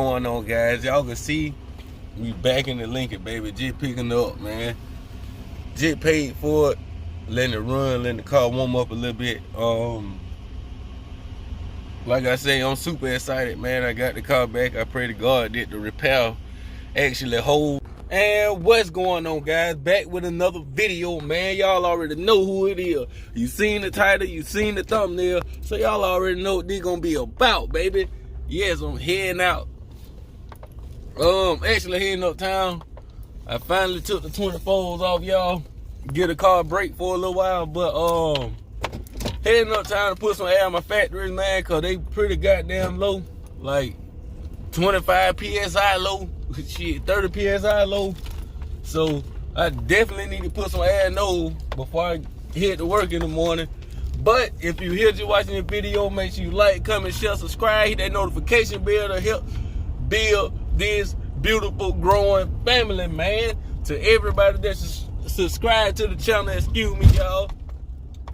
going on, guys? Y'all can see we back in the Lincoln, baby. Just picking up, man. Just paid for it, letting it run, letting the car warm up a little bit. Like I say, I'm super excited, man. I got the car back. I pray to God that the repair actually hold. And what's going on, guys? Back with another video, man. Y'all already know who it is. You seen the title, you seen the thumbnail, so y'all already know what this gonna be about, baby. Yes, I'm heading out. Actually heading uptown. I finally took the 24s off, y'all. Get a car break for a little while, but heading uptown to put some air in my factories, man, cause they pretty goddamn low. Like 25 PSI low, shit, 30 PSI low. So I definitely need to put some air in those before I head to work in the morning. But if you're here just watching the video, make sure you like, comment, share, subscribe, hit that notification bell to help build this beautiful growing family, man. To everybody that's subscribed to the channel, excuse me, y'all.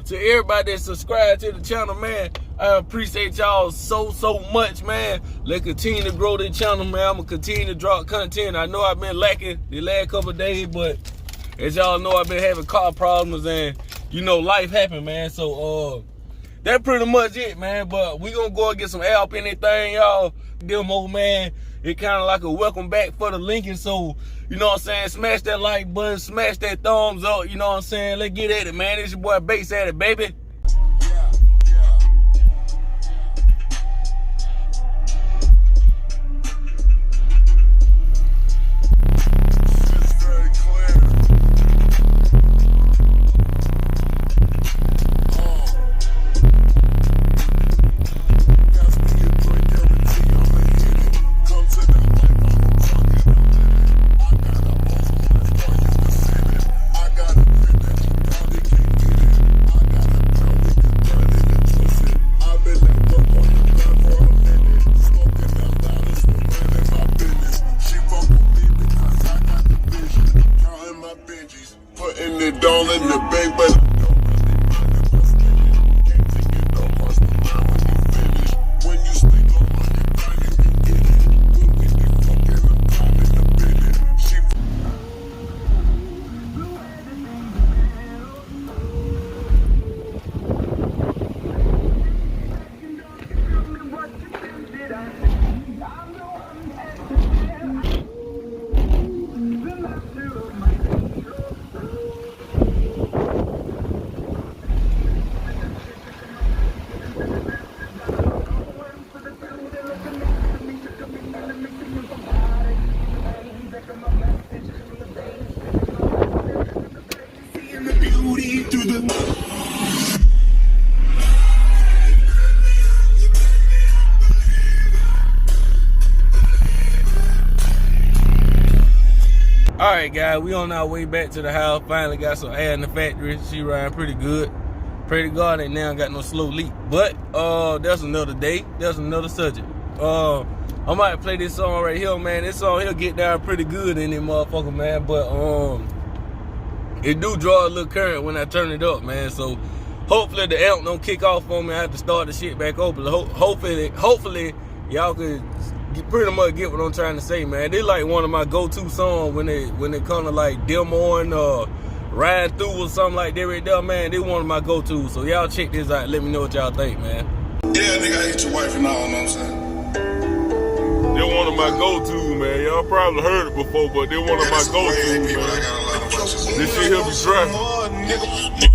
To everybody that subscribed to the channel, man, I appreciate y'all so much, man. Let's continue to grow this channel, man. I'm gonna continue to drop content. I know I've been lacking the last couple of days, but as y'all know, I've been having car problems and you know, life happen, man. So that's pretty much it, man. But we gonna go and get some help in anything, y'all. Demo, man. It kind of like a welcome back for the Lincoln. So, you know what I'm saying? Smash that like button, smash that thumbs up, you know what I'm saying? Let's get at it, man. It's your boy Bass at it, baby. Putting it all in the bank, but when you speak on money, you can get it. When we be fucking, I'm in the business. Alright, guys, we on our way back to the house. Finally got some air in the factory. She riding pretty good. Pray to God ain't now got no slow leak. But that's another day. That's another subject. I might play this song right here, man. This song here get down pretty good in this motherfucker, man. But it do draw a little current when I turn it up, man. So hopefully the amp don't kick off on me. I have to start the shit back open. Hopefully y'all could pretty much get what I'm trying to say, man. They like one of my go-to songs when they come to like demoing or riding through or something like that right there, man. They one of my go-tos. So y'all check this out. Let me know what y'all think, man. Yeah, nigga, I hit your wife and all, you know what I'm saying? They're one of my go-to, man. Y'all probably heard it before, but they're one of my go-to, man. This shit here be dry.